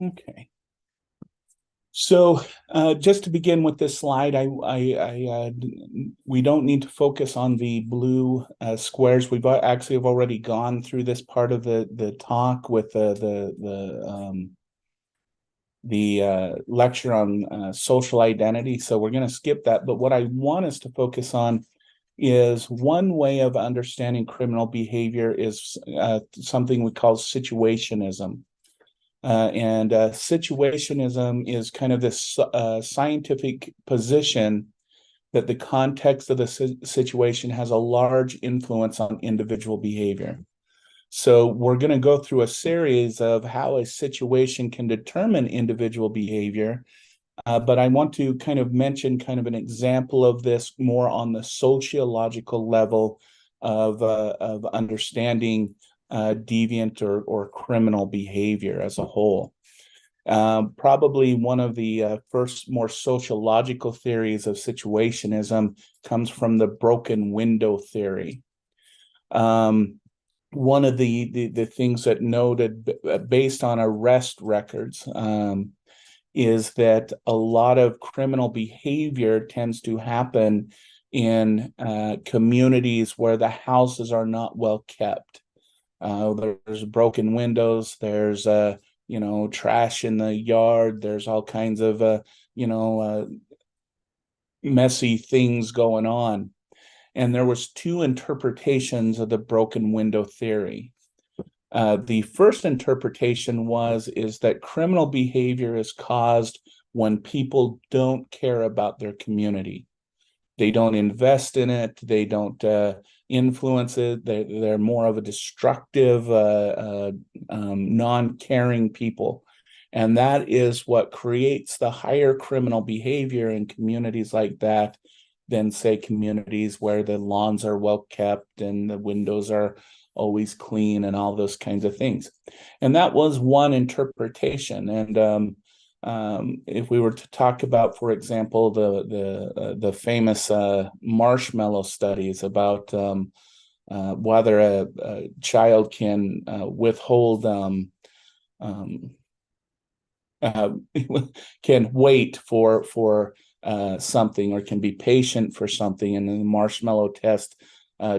Okay. So just to begin with this slide, we don't need to focus on the blue squares. We've actually have already gone through this part of the talk with the lecture on social identity. So we're going to skip that. But what I want us to focus on is one way of understanding criminal behavior is something we call situationism. And situationism is kind of this scientific position that the context of the situation has a large influence on individual behavior. So we're going to go through a series of how a situation can determine individual behavior. But I want to kind of mention kind of an example of this more on the sociological level of understanding deviant or criminal behavior as a whole. Probably one of the first more sociological theories of situationism comes from the broken window theory. One of the things that noted based on arrest records is that a lot of criminal behavior tends to happen in communities where the houses are not well kept. There's broken windows, there's trash in the yard, there's all kinds of messy things going on. And there was two interpretations of the broken window theory. The first interpretation is that criminal behavior is caused when people don't care about their community. They don't invest in it. They don't influence it. They're more of a destructive, non-caring people. And that is what creates the higher criminal behavior in communities like that than, say, communities where the lawns are well kept and the windows are always clean and all those kinds of things. And that was one interpretation. And if we were to talk about, for example, the famous marshmallow studies about whether a child can withhold can wait for something or can be patient for something, and then the marshmallow test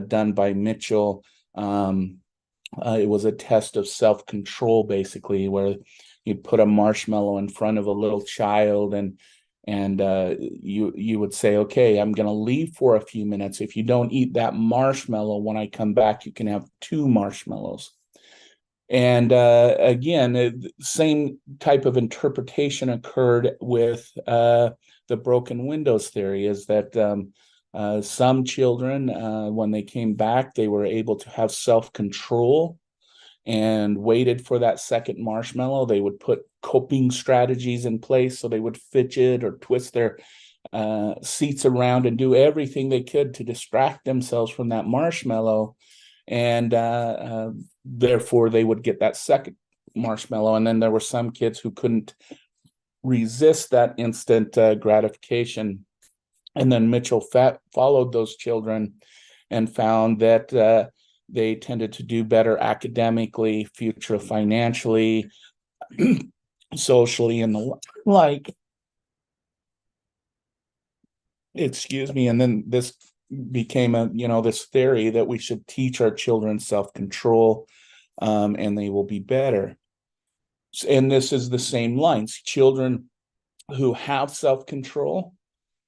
done by Mitchell. It was a test of self-control, basically, where you'd put a marshmallow in front of a little child and you would say, okay, I'm going to leave for a few minutes. If you don't eat that marshmallow, when I come back, you can have two marshmallows. And again, same type of interpretation occurred with the broken windows theory, is that some children, when they came back, they were able to have self-control and waited for that second marshmallow. They would put coping strategies in place. So they would fidget or twist their seats around and do everything they could to distract themselves from that marshmallow. And therefore, they would get that second marshmallow. And then there were some kids who couldn't resist that instant gratification. And then Mitchell followed those children and found that they tended to do better academically, future financially, socially, and the like. Excuse me. And then this became this theory that we should teach our children self-control, and they will be better. And this is the same lines. Children who have self-control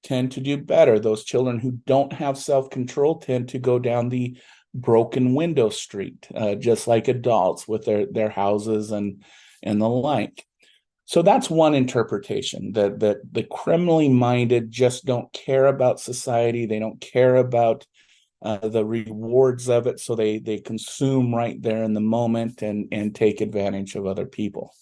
tend to do better. Those children who don't have self-control tend to go down the broken window street, just like adults with their houses and the like. So that's one interpretation, that the criminally minded just don't care about society. They don't care about the rewards of it. So they consume right there in the moment and take advantage of other people.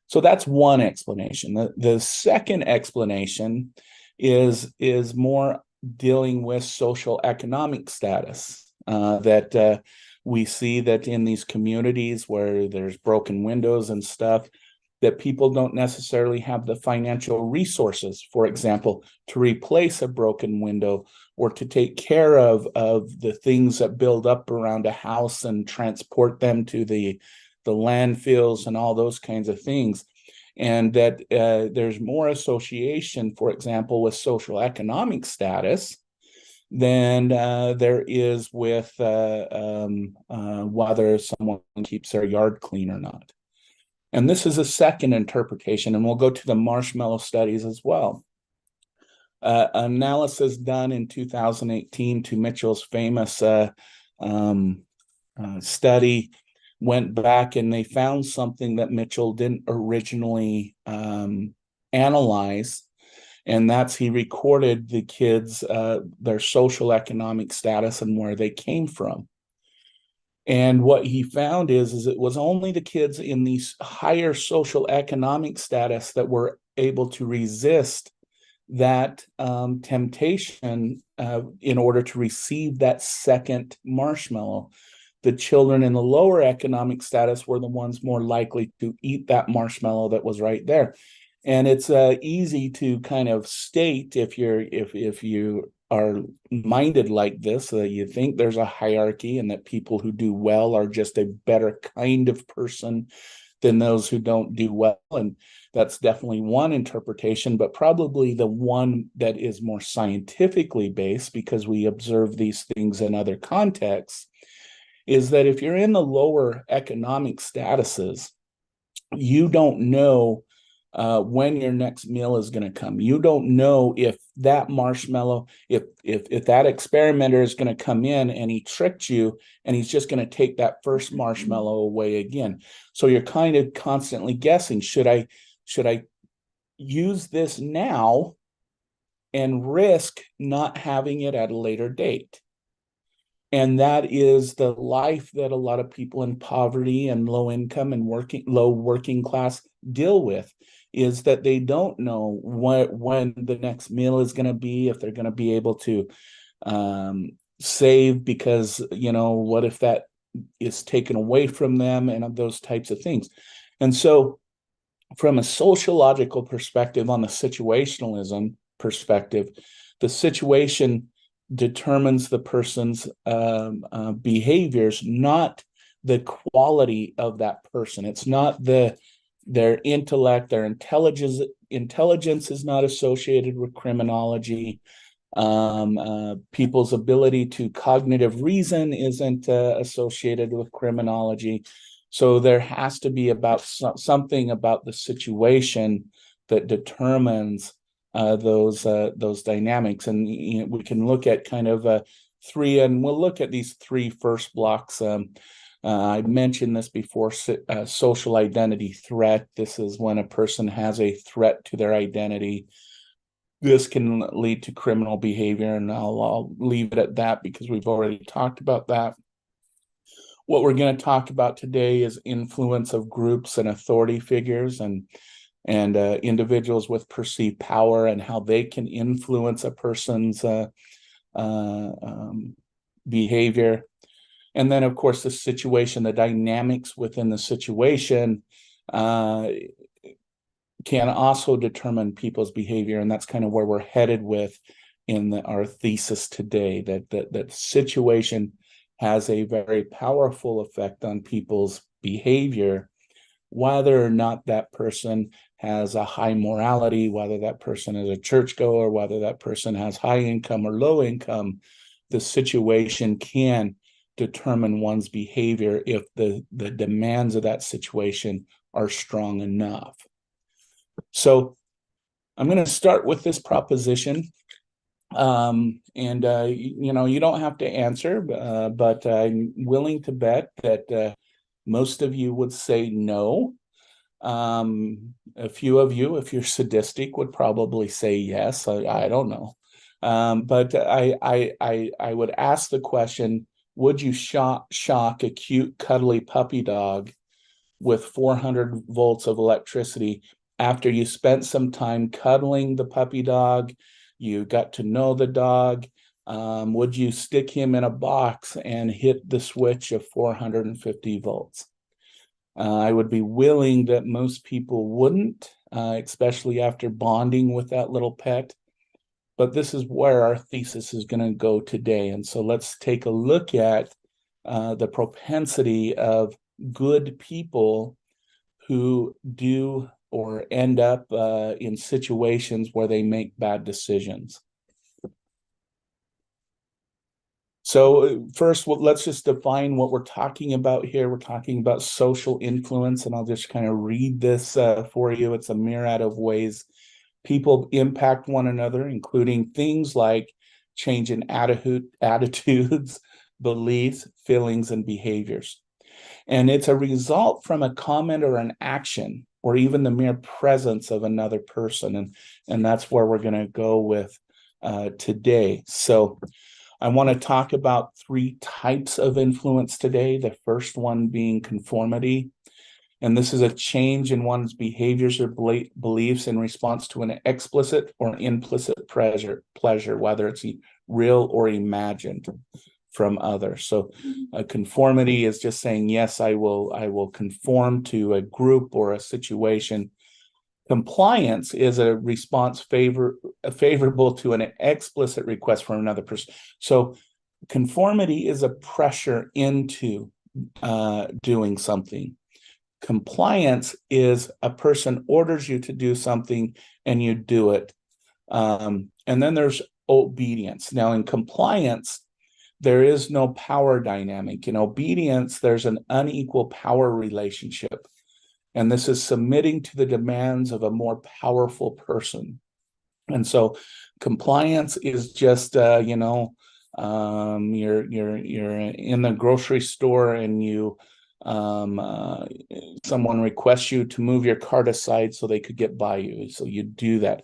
So that's one explanation. The second explanation is more dealing with social economic status, that we see that in these communities where there's broken windows and stuff, that people don't necessarily have the financial resources, for example, to replace a broken window or to take care of the things that build up around a house and transport them to the landfills and all those kinds of things. and that there's more association, for example, with social economic status than there is with whether someone keeps their yard clean or not. And this is a second interpretation, and we'll go to the marshmallow studies as well. Analysis done in 2018 to Mitchell's famous study went back, and they found something that Mitchell didn't originally analyze, and that's he recorded the kids, their social economic status and where they came from. And what he found is it was only the kids in these higher social economic status that were able to resist that temptation in order to receive that second marshmallow. The children in the lower economic status were the ones more likely to eat that marshmallow that was right there. And it's easy to kind of state, if you are minded like this, that you think there's a hierarchy and that people who do well are just a better kind of person than those who don't do well. And that's definitely one interpretation, but probably the one that is more scientifically based, because we observe these things in other contexts, is that if you're in the lower economic statuses, you don't know when your next meal is going to come. You don't know if that marshmallow, if that experimenter is going to come in and he tricked you and he's just going to take that first marshmallow away again. So you're kind of constantly guessing, should I use this now and risk not having it at a later date? And that is the life that a lot of people in poverty and low income and low working class deal with, is that they don't know when the next meal is going to be, if they're going to be able to save, because, what if that is taken away from them, and those types of things. And so from a sociological perspective, on the situationalism perspective, the situation determines the person's behaviors, not the quality of that person. It's not their intellect, their intelligence. Intelligence is not associated with criminology. People's ability to cognitive reason isn't associated with criminology. So there has to be something about the situation that determines those dynamics. And we can look at kind of three, and we'll look at these three first blocks. I mentioned this before, social identity threat. This is when a person has a threat to their identity. This can lead to criminal behavior, and I'll leave it at that because we've already talked about that. What we're going to talk about today is influence of groups and authority figures, and individuals with perceived power, and how they can influence a person's behavior. And then, of course, the situation, the dynamics within the situation can also determine people's behavior. And that's kind of where we're headed with in our thesis today, that situation has a very powerful effect on people's behavior, whether or not that person has a high morality, whether that person is a churchgoer, whether that person has high income or low income. The situation can determine one's behavior if the demands of that situation are strong enough. So I'm going to start with this proposition. You don't have to answer, but I'm willing to bet that most of you would say no. A few of you, if you're sadistic, would probably say yes. I don't know. But I would ask the question, would you shock a cute, cuddly puppy dog with 400 volts of electricity after you spent some time cuddling the puppy dog? You got to know the dog. Would you stick him in a box and hit the switch of 450 volts? I would be willing that most people wouldn't, especially after bonding with that little pet. But this is where our thesis is going to go today. And so let's take a look at the propensity of good people who do end up in situations where they make bad decisions. So first, let's just define what we're talking about here. We're talking about social influence, and I'll just kind of read this for you. It's a myriad of ways people impact one another, including things like change in attitudes, beliefs, feelings, and behaviors. And it's a result from a comment or an action, or even the mere presence of another person. And that's where we're going to go with today. So I want to talk about 3 types of influence today. The first one being conformity. And this is a change in one's behaviors or beliefs in response to an explicit or implicit pleasure, whether it's real or imagined from others. So conformity is just saying, yes, I will conform to a group or a situation. Compliance is a response favorable to an explicit request from another person. So conformity is a pressure into doing something. Compliance is a person orders you to do something and you do it. And then there's obedience. Now, in compliance, there is no power dynamic. In obedience, there's an unequal power relationship. And this is submitting to the demands of a more powerful person. And so compliance is just, you're in the grocery store and someone requests you to move your cart aside so they could get by you. So you do that.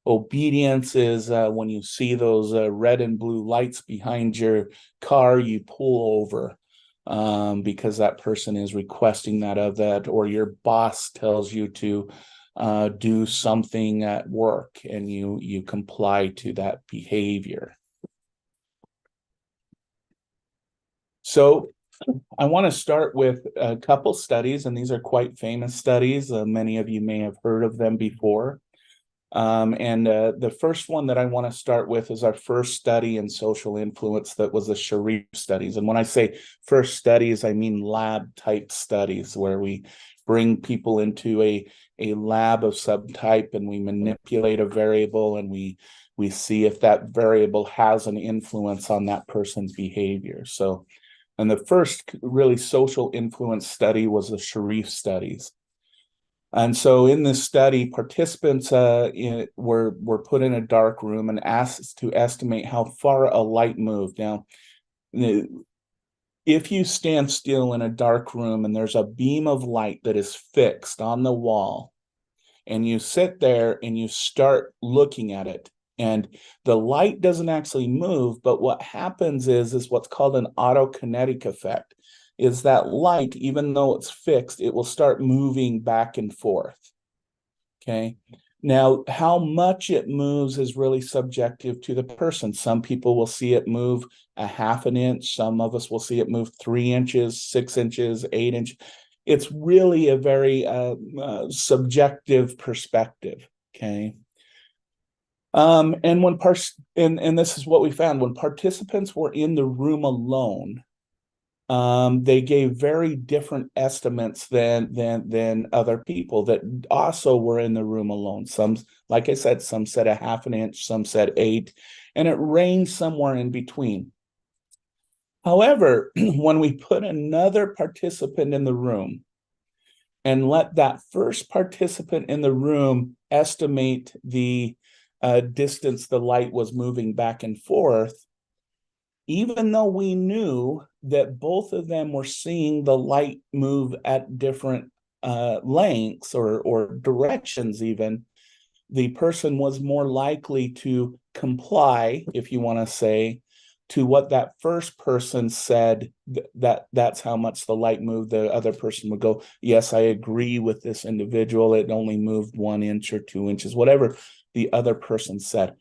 Obedience is when you see those red and blue lights behind your car, you pull over because that person is requesting that of that, or your boss tells you to do something at work and you comply to that behavior. So I want to start with a couple studies, and these are quite famous studies. Many of you may have heard of them before. The first one that I want to start with is our first study in social influence, that was the Sharif studies. And when I say first studies, I mean lab type studies, where we bring people into a lab of some type and we manipulate a variable and we see if that variable has an influence on that person's behavior. So, and the first really social influence study was the Sharif studies. And so in this study, participants were put in a dark room and asked to estimate how far a light moved. Now, if you stand still in a dark room and there's a beam of light that is fixed on the wall, and you sit there and you start looking at it, and the light doesn't actually move, but what happens is what's called an autokinetic effect. Is that light, even though it's fixed, it will start moving back and forth. Okay. Now, how much it moves is really subjective to the person. Some people will see it move a half an inch. Some of us will see it move 3 inches, 6 inches, 8 inches. It's really a very subjective perspective. Okay. And this is what we found: when participants were in the room alone, they gave very different estimates than other people that also were in the room alone. Some, like I said, some said a half an inch, some said 8, and it ranged somewhere in between. However, when we put another participant in the room and let that first participant in the room estimate the distance the light was moving back and forth, even though we knew that both of them were seeing the light move at different lengths or directions even, the person was more likely to comply, if you want to say, to what that first person said, that's how much the light moved. The other person would go, yes, I agree with this individual. It only moved 1 inch or 2 inches, whatever the other person said.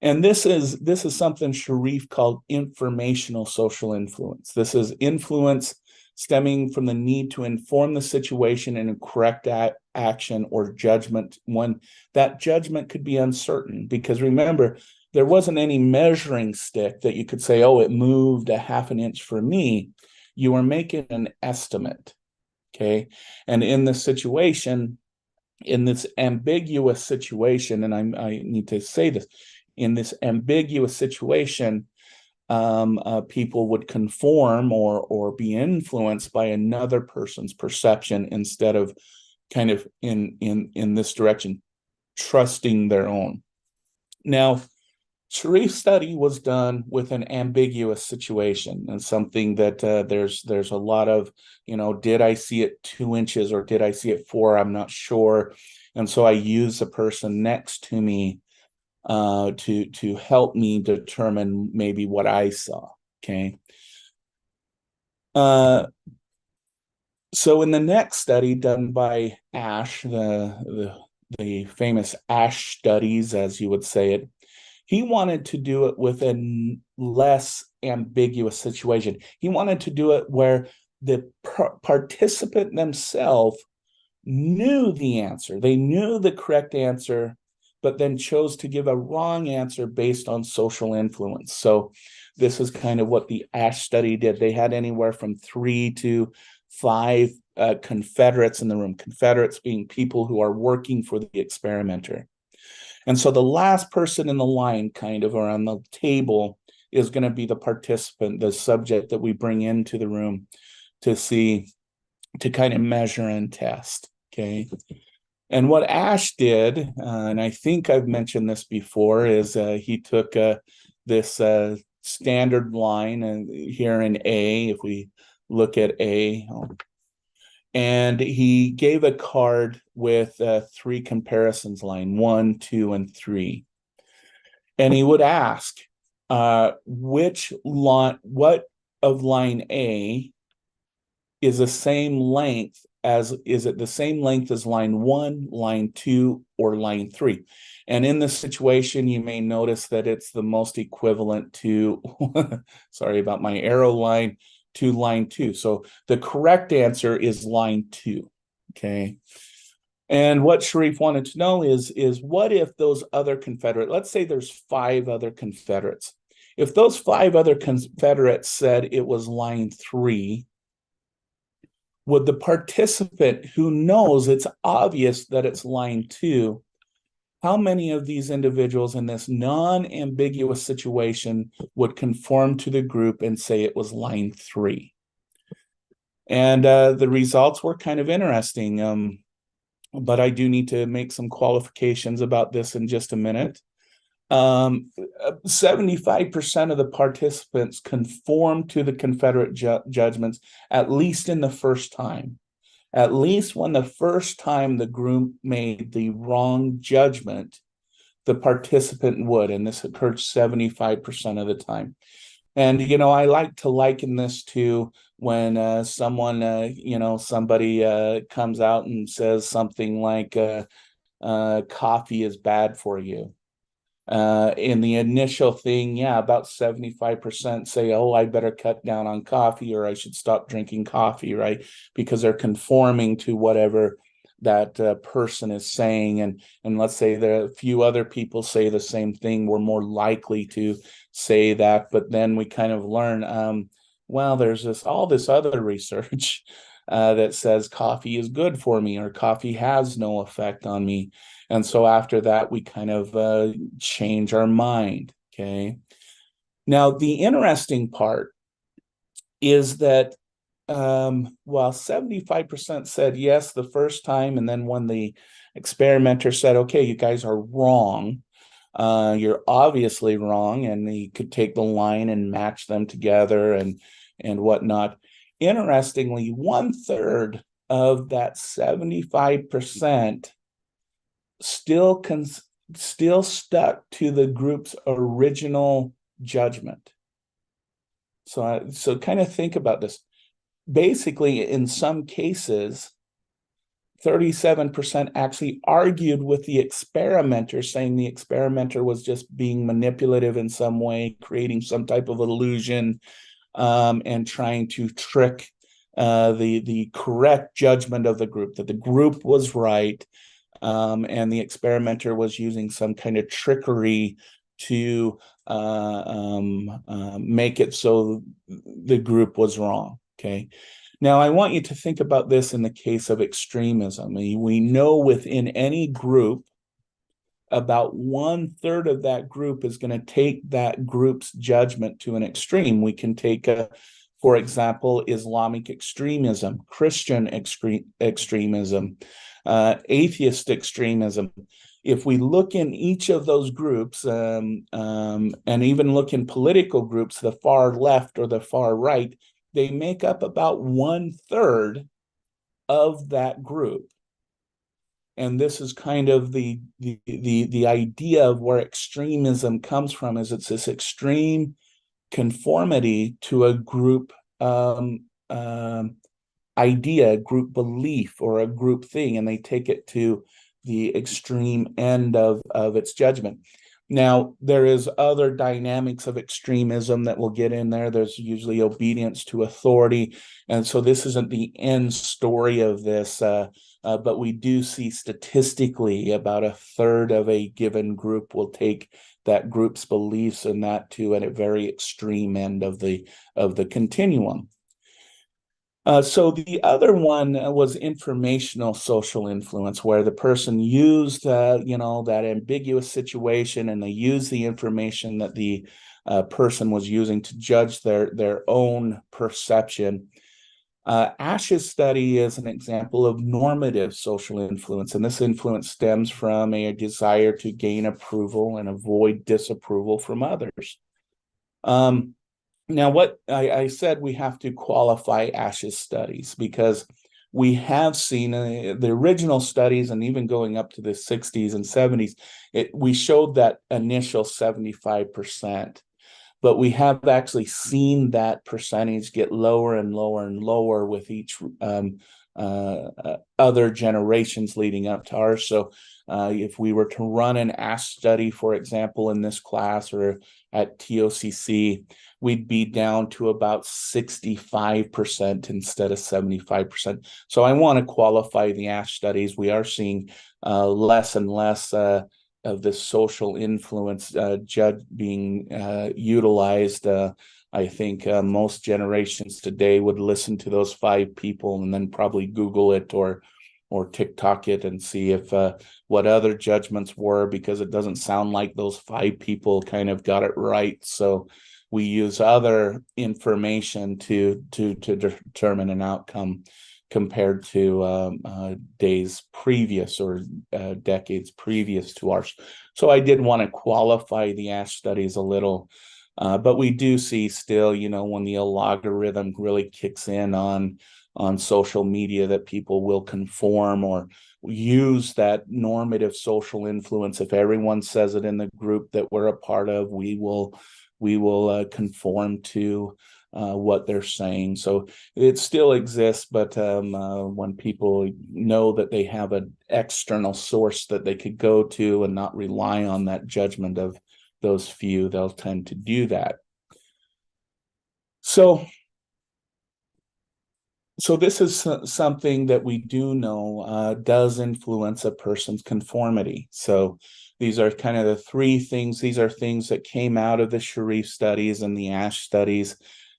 And this is something Sharif called informational social influence. This is influence stemming from the need to inform the situation in a correct action or judgment, when that judgment could be uncertain. Because remember, there wasn't any measuring stick that you could say, oh, it moved a half an inch for me. You were making an estimate, okay? And in this situation, in this ambiguous situation, and I need to say this, in this ambiguous situation, people would conform or be influenced by another person's perception instead of kind of in this direction, trusting their own. Now, Sharif's study was done with an ambiguous situation and something that there's a lot of, did I see it 2 inches or did I see it 4? I'm not sure. And so I use the person next to me to help me determine maybe what I saw. Okay. So in the next study done by Ash, the famous Ash studies, as you would say it, he wanted to do it with a less ambiguous situation. He wanted to do it where the participant themselves knew the answer. They knew the correct answer, but then chose to give a wrong answer based on social influence. So this is kind of what the Ash study did. They had anywhere from 3 to 5 Confederates in the room, Confederates being people who are working for the experimenter. And so the last person in the line, kind of, or on the table, is going to be the participant, the subject that we bring into the room to kind of measure and test. Okay. And what Ash did, and I think I've mentioned this before, is he took this standard line, and here in A, if we look at A, and he gave a card with 3 comparisons, line 1, 2, and 3. And he would ask, what of line A is the same length is it the same length as line 1, line 2, or line 3? And in this situation, you may notice that it's the most equivalent to, sorry about my arrow line, to line 2. So the correct answer is line 2. Okay. And what Sharif wanted to know is what if those other Confederate, let's say there's 5 other Confederates. If those 5 other Confederates said it was line 3, would the participant who knows it's obvious that it's line 2, how many of these individuals in this non-ambiguous situation would conform to the group and say it was line 3? And the results were kind of interesting, but I do need to make some qualifications about this in just a minute. 75% of the participants conformed to the Confederate judgments, at least in the first time. At least when the first time the group made the wrong judgment, the participant would, and this occurred 75% of the time. And, I like to liken this to when somebody comes out and says something like, coffee is bad for you. In the initial thing, about 75% say, oh, I better cut down on coffee, or I should stop drinking coffee, right? Because they're conforming to whatever that person is saying. And let's say there are a few other people say the same thing, we're more likely to say that. But then we kind of learn, well, there's all this other research that says coffee is good for me, or coffee has no effect on me. And so after that, we kind of change our mind, okay? Now, the interesting part is that while 75% said yes the first time, and then when the experimenter said, okay, you guys are wrong, you're obviously wrong, and he could take the line and match them together and whatnot. Interestingly, 1/3 of that 75% still stuck to the group's original judgment. So kind of think about this. Basically, in some cases, 37% actually argued with the experimenter, saying the experimenter was just being manipulative in some way, creating some type of illusion, and trying to trick the correct judgment of the group, that the group was right, and the experimenter was using some kind of trickery to make it so the group was wrong. Okay. Now, I want you to think about this in the case of extremism. We know within any group, about 1/3 of that group is going to take that group's judgment to an extreme. We can take, for example, Islamic extremism, Christian extremism, atheist extremism. If we look in each of those groups, and even look in political groups, the far left or the far right, they make up about 1/3 of that group. And this is kind of the idea of where extremism comes from, is it's this extreme conformity to a group idea, group belief, or a group thing, and they take it to the extreme end of its judgment. Now, there is other dynamics of extremism that will get in there. There's usually obedience to authority. And so this isn't the end story of this, but we do see statistically about 1/3 of a given group will take that group's beliefs and that to a very extreme end of the continuum. So the other one was informational social influence, where the person used, that ambiguous situation, and they used the information that the person was using to judge their own perception. Ash's study is an example of normative social influence, and this influence stems from a desire to gain approval and avoid disapproval from others. Now, what I said, we have to qualify Ash's studies, because we have seen the original studies, and even going up to the 60s and 70s, we showed that initial 75%. But we have actually seen that percentage get lower and lower and lower with each other generations leading up to ours. So if we were to run an ASH study, for example, in this class or at TOCC, we'd be down to about 65% instead of 75%. So I want to qualify the ASH studies. We are seeing less and less of this social influence being utilized. I think most generations today would listen to those 5 people and then probably Google it or TikTok it and see if what other judgments were, because it doesn't sound like those 5 people kind of got it right. So we use other information to determine an outcome compared to days previous or decades previous to ours. So I did want to qualify the ASH studies a little, but we do see still, when the algorithm really kicks in on social media, that people will conform or use that normative social influence. If everyone says it in the group that we're a part of, we will conform to what they're saying. So it still exists, but when people know that they have an external source that they could go to and not rely on that judgment of those few, they'll tend to do that. So this is something that we do know does influence a person's conformity. So these are kind of the 3 things. These are things that came out of the Sharif studies and the ASH studies.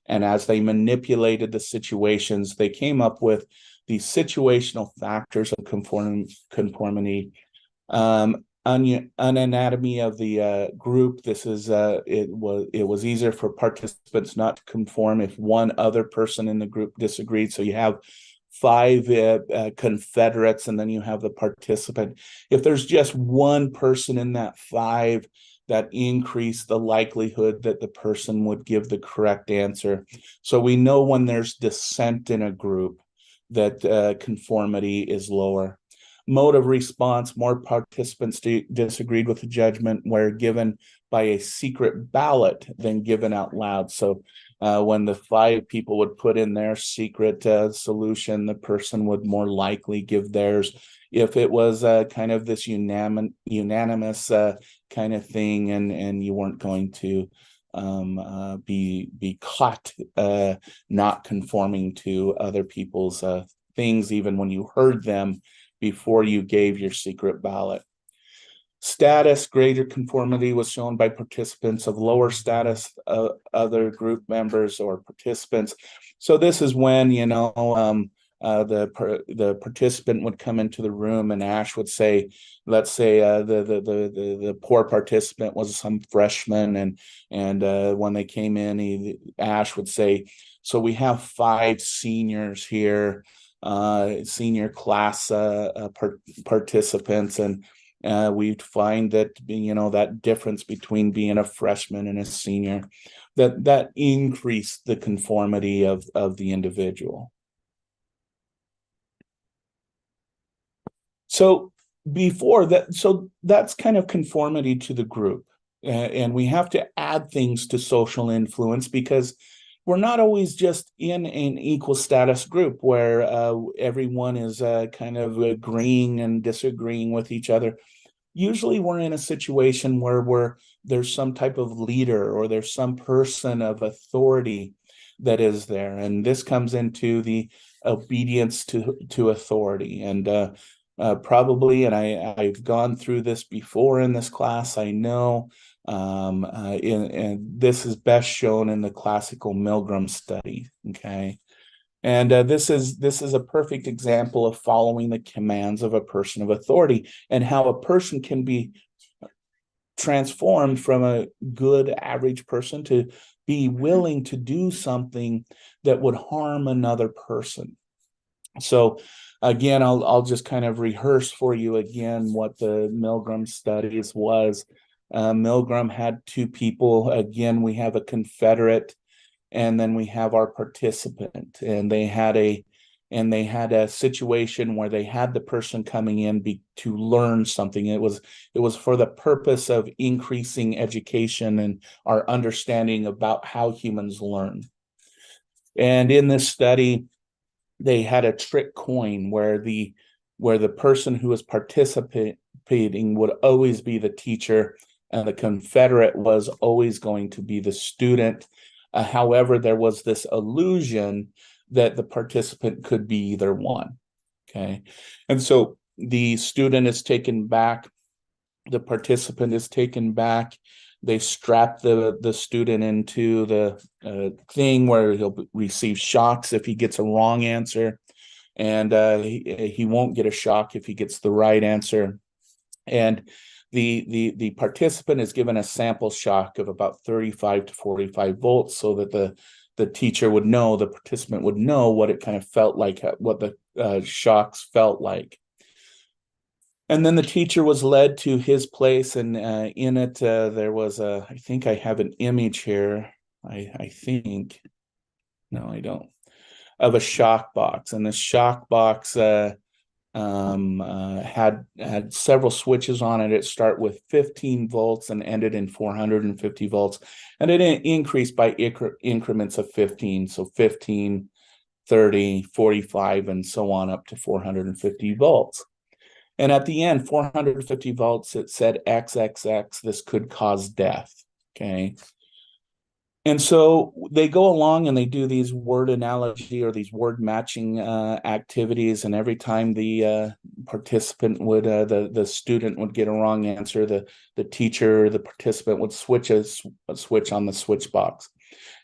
And as they manipulated the situations, they came up with the situational factors of conformity. An anatomy of the group. This is it was easier for participants not to conform if one other person in the group disagreed. So you have 5 confederates, and then you have the participant. If there's just one person in that 5, that increased the likelihood that the person would give the correct answer. So we know when there's dissent in a group that conformity is lower. Mode of response: more participants disagreed with the judgment were given by a secret ballot than given out loud. So when the 5 people would put in their secret solution, the person would more likely give theirs. If it was kind of this unanimous kind of thing, and you weren't going to be caught not conforming to other people's things, even when you heard them before you gave your secret ballot. Status, greater conformity was shown by participants of lower status, other group members or participants. So this is when, the participant would come into the room and Ash would say, let's say the poor participant was some freshman, and when they came in, Ash would say, so we have 5 seniors here, senior class participants, and we find that, that difference between being a freshman and a senior, that increased the conformity of the individual. So before that, so that's kind of conformity to the group. And we have to add things to social influence, because we're not always just in an equal status group where everyone is kind of agreeing and disagreeing with each other. Usually we're in a situation where there's some type of leader, or there's some person of authority that is there. And this comes into the obedience to authority. And probably, and I've gone through this before in this class, I know, and this is best shown in the classical Milgram study. Okay. And this is a perfect example of following the commands of a person of authority, and how a person can be transformed from a good average person to be willing to do something that would harm another person. So again, I'll just kind of rehearse for you again what the Milgram studies was. Milgram had 2 people. Again, we have a Confederate, and then we have our participant, and they had a situation where they had the person coming in to learn something. It was for the purpose of increasing education and our understanding about how humans learn. And in this study, they had a trick coin where the person who was participating would always be the teacher, and the Confederate was always going to be the student. However, there was this illusion that the participant could be either one. Okay. And so the student is taken back, the participant is taken back. They strap the student into the thing where he'll receive shocks if he gets a wrong answer, and he won't get a shock if he gets the right answer. And the participant is given a sample shock of about 35 to 45 volts, so that the teacher would know, the participant would know what it kind of felt like, what the shocks felt like. And then the teacher was led to his place, and in it there was I think I have an image here. I think, no, I don't, of a shock box, and the shock box had several switches on it. It started with 15 volts and ended in 450 volts, and it increased by increments of 15, so 15, 30, 45, and so on up to 450 volts. And at the end, 450 volts, it said XXX, this could cause death. Okay. And so they go along and they do these word analogy or these word matching activities. And every time the participant would, the student would get a wrong answer, the teacher, the participant would switch a switch on the switch box.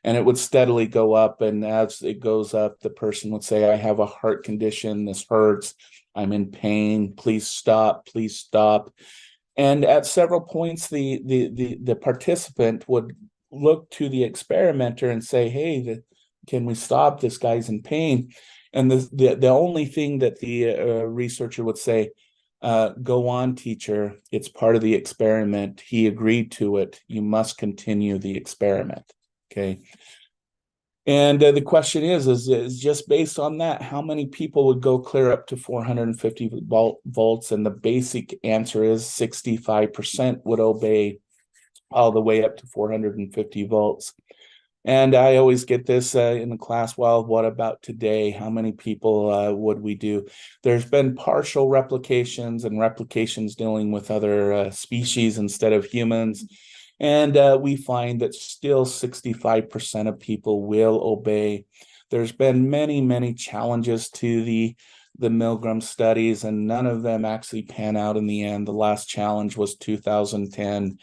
And it would steadily go up. And as it goes up, the person would say, I have a heart condition. This hurts. I'm in pain. Please stop. Please stop. And at several points, the participant would look to the experimenter and say, hey, can we stop? This guy's in pain. And the only thing that the researcher would say, go on, teacher. It's part of the experiment. He agreed to it. You must continue the experiment. Okay. And the question is just based on that, how many people would go clear up to 450 volts? And the basic answer is 65% would obey all the way up to 450 volts. And I always get this in the class, well, what about today? How many people would we do? There's been partial replications and replications dealing with other species instead of humans. And we find that still 65% of people will obey. There's been many, many challenges to the the Milgram studies, and none of them actually pan out in the end. The last challenge was 2010.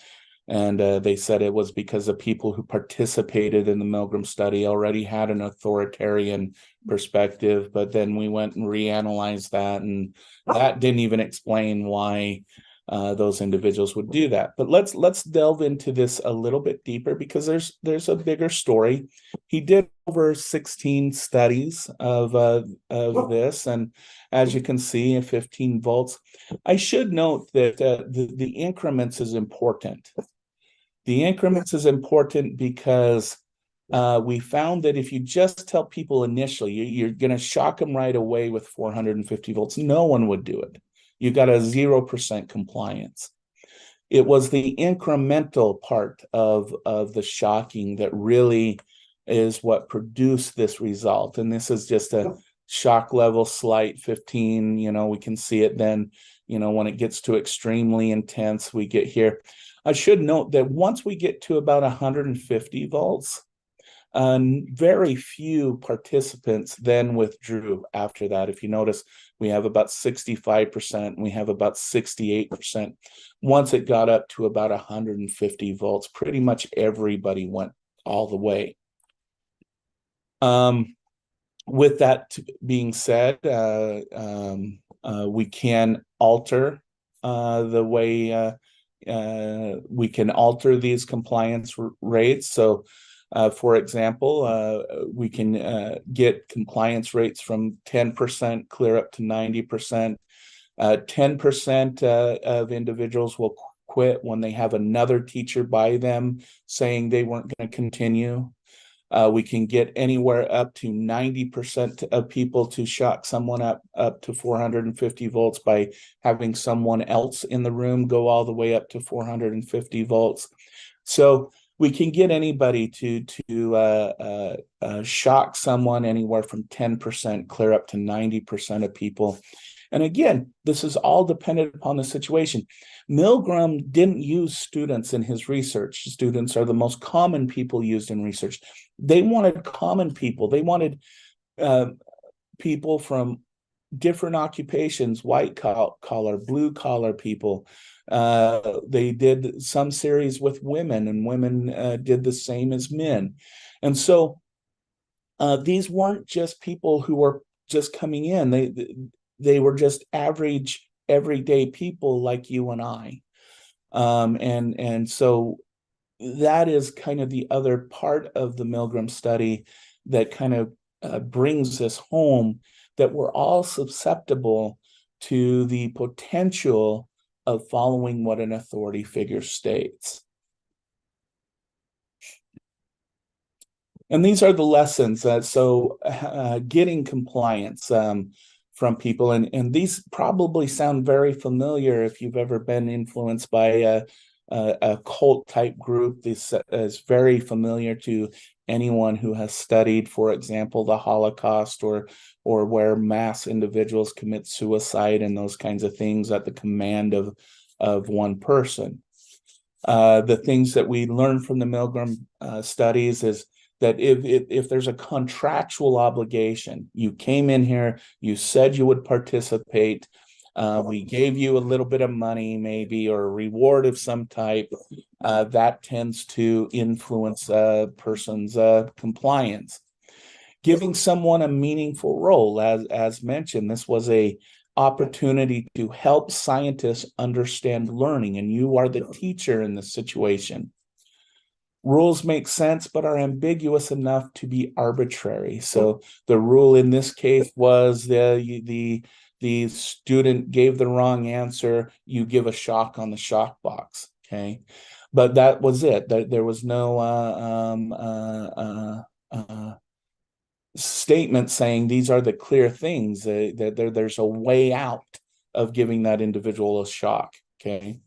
And they said it was because the people who participated in the Milgram study already had an authoritarian perspective. But then we went and reanalyzed that, and that didn't even explain why those individuals would do that. But let's delve into this a little bit deeper, because there's a bigger story. He did over 16 studies of this, and as you can see, 15 volts. I should note that the increments is important. The increments is important because we found that if you just tell people initially, you're going to shock them right away with 450 volts, no one would do it. You got a 0% compliance. It was the incremental part of the shocking that really is what produced this result. And this is just a shock level slight 15. We can see it then, when it gets to extremely intense, we get here. I should note that once we get to about 150 volts, very few participants then withdrew after that. If you notice, we have about 65%, we have about 68%. Once it got up to about 150 volts, pretty much everybody went all the way. With that being said, we can alter the way we can alter these compliance rates. So for example, we can get compliance rates from 10% clear up to 90%. 10% of individuals will quit when they have another teacher by them saying they weren't going to continue. We can get anywhere up to 90% of people to shock someone up to 450 volts by having someone else in the room go all the way up to 450 volts. So we can get anybody to shock someone anywhere from 10% clear up to 90% of people. And again, this is all dependent upon the situation. Milgram didn't use students in his research. Students are the most common people used in research. They wanted common people. They wanted people from different occupations, white collar, blue collar people. They did some series with women, and women did the same as men. And so these weren't just people who were just coming in. They were just average, everyday people like you and I. And so that is kind of the other part of the Milgram study that kind of brings us home, that we're all susceptible to the potential of following what an authority figure states. And these are the lessons. So getting compliance from people, and these probably sound very familiar if you've ever been influenced by a cult type group. This is very familiar to anyone who has studied, for example, the Holocaust, or where mass individuals commit suicide and those kinds of things at the command of one person. The things that we learn from the Milgram studies is that if there's a contractual obligation, you came in here, you said you would participate, we gave you a little bit of money maybe, or a reward of some type, that tends to influence a person's compliance. Giving someone a meaningful role, as mentioned, this was a opportunity to help scientists understand learning, and you are the teacher in this situation. Rules make sense, but are ambiguous enough to be arbitrary. So the rule in this case was the student gave the wrong answer, you give a shock on the shock box, okay? But that was it. There was no statement saying these are the clear things, that there's a way out of giving that individual a shock, okay?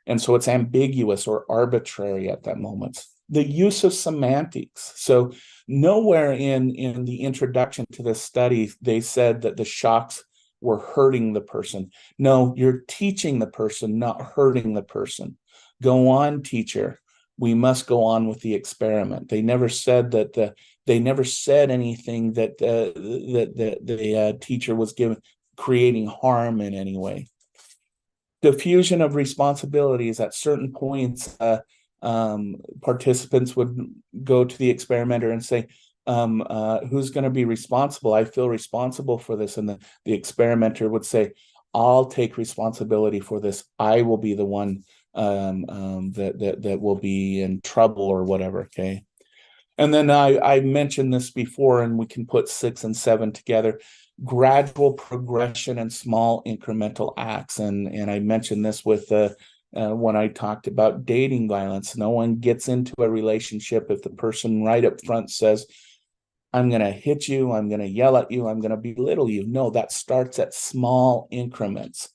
And so it's ambiguous or arbitrary at that moment. The use of semantics. So nowhere in the introduction to this study, they said that the shocks were hurting the person. No, you're teaching the person, not hurting the person. Go on, teacher. we must go on with the experiment. They never said that they never said anything that the teacher was creating harm in any way. Diffusion of responsibilities at certain points. Participants would go to the experimenter and say, who's going to be responsible? I feel responsible for this. And the experimenter would say, I'll take responsibility for this. I will be the one that will be in trouble or whatever. Okay. And then I mentioned this before, and we can put 6 and 7 together. Gradual progression and small incremental acts. And I mentioned this with when I talked about dating violence. No one gets into a relationship if the person right up front says, I'm going to hit you, I'm going to yell at you, I'm going to belittle you. No, that starts at small increments.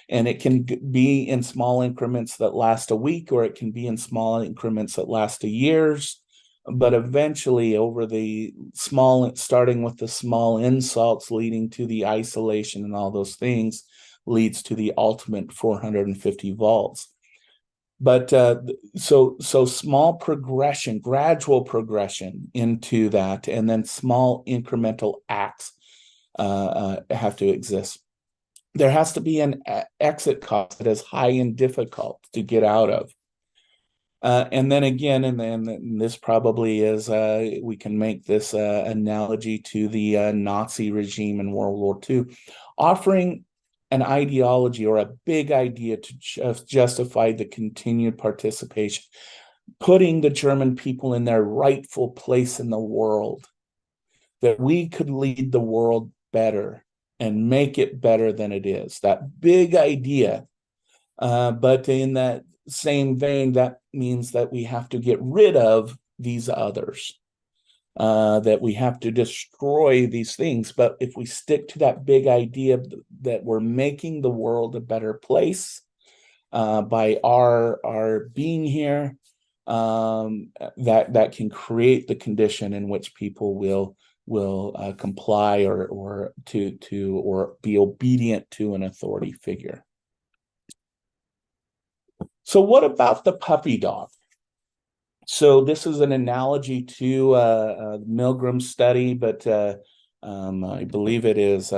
And it can be in small increments that last a week, or it can be in small increments that last years. But eventually, over the small, starting with the small insults leading to the isolation and all those things, leads to the ultimate 450 volts. But so small progression, gradual progression into that, and then small incremental acts have to exist. There has to be an exit cost that is high and difficult to get out of. And then again, and then this probably is, we can make this analogy to the Nazi regime in World War II, offering an ideology or a big idea to just justify the continued participation, putting the German people in their rightful place in the world, that we could lead the world better and make it better than it is. That big idea. But in that same vein, that means that we have to get rid of these others, that we have to destroy these things. But if we stick to that big idea that we're making the world a better place by our being here, that can create the condition in which people will comply or be obedient to an authority figure. So what about the puppy dog? So this is an analogy to Milgram's study, but I believe it is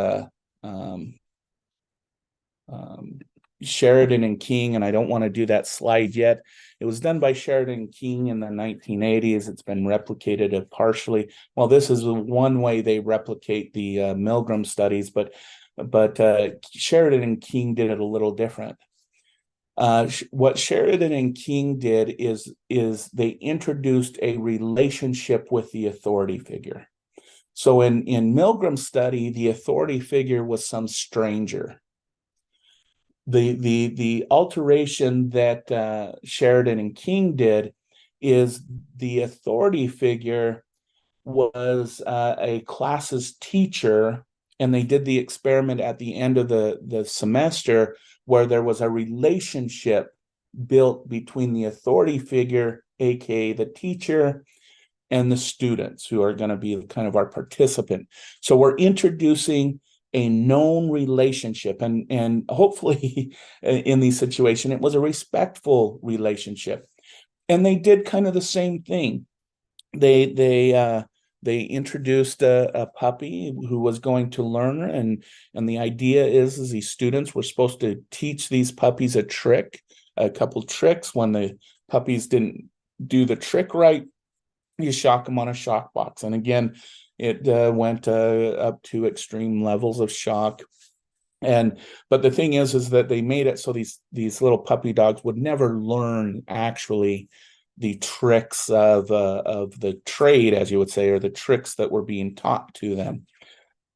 Sheridan and King, and I don't want to do that slide yet. It was done by Sheridan and King in the 1980s. It's been replicated partially. Well, this is one way they replicate the Milgram studies, but Sheridan and King did it a little different. What Sheridan and King did is they introduced a relationship with the authority figure. So in Milgram's study, the authority figure was some stranger. The alteration that Sheridan and King did is the authority figure was a class's teacher, and they did the experiment at the end of the semester where there was a relationship built between the authority figure, aka the teacher, and the students who are going to be kind of our participant. So we're introducing a known relationship, and hopefully in these situations, it was a respectful relationship. And they did kind of the same thing. They introduced a puppy who was going to learn, and the idea is these students were supposed to teach these puppies a couple tricks. When the puppies didn't do the trick right, you shock them on a shock box. And again, it went up to extreme levels of shock. But the thing is that they made it so these little puppy dogs would never learn actually the tricks of the trade, as you would say, or the tricks that were being taught to them.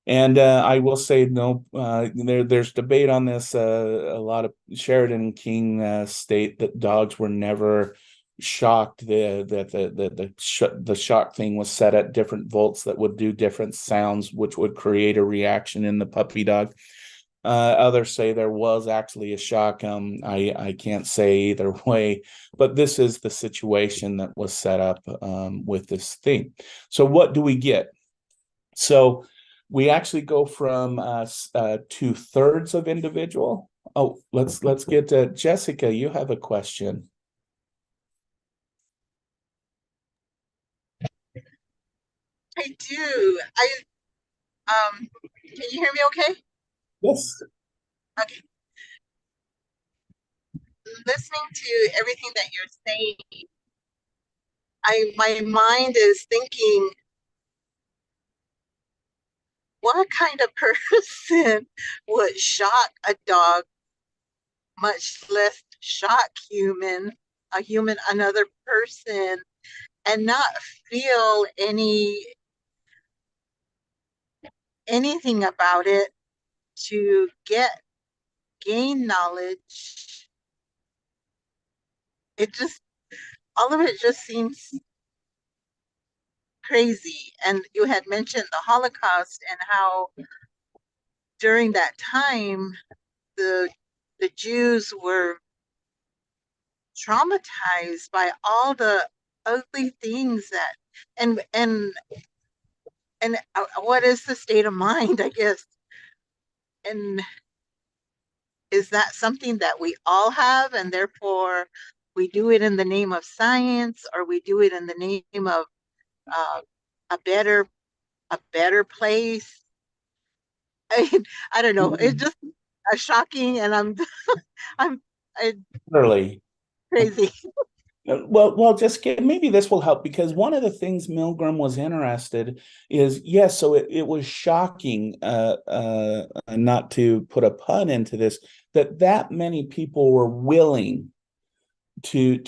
And I will say, no, there's debate on this. A lot of Sheridan and King state that dogs were never shocked. The shock thing was set at different volts that would do different sounds, which would create a reaction in the puppy dog. Others say there was actually a shock. I can't say either way, but this is the situation that was set up with this thing. So what do we get? So we actually go from 2/3 of individual. Oh, let's get Jessica. You have a question. I do. Can you hear me okay? Yes. Okay. Listening to everything that you're saying, my mind is thinking, what kind of person would shock a dog, much less shock another person, and not feel anything about it to gain knowledge. It just all of it just seems crazy. And you had mentioned the Holocaust and how during that time the the Jews were traumatized by all the ugly things that and what is the state of mind, I guess. And is that something that we all have, and therefore we do it in the name of science, or we do it in the name of uh, a better a better place? I don't know. It's just shocking, and I'm I, Literally. crazy. Well, just maybe this will help because one of the things Milgram was interested is yes, so it was shocking, not to put a pun into this, that many people were willing to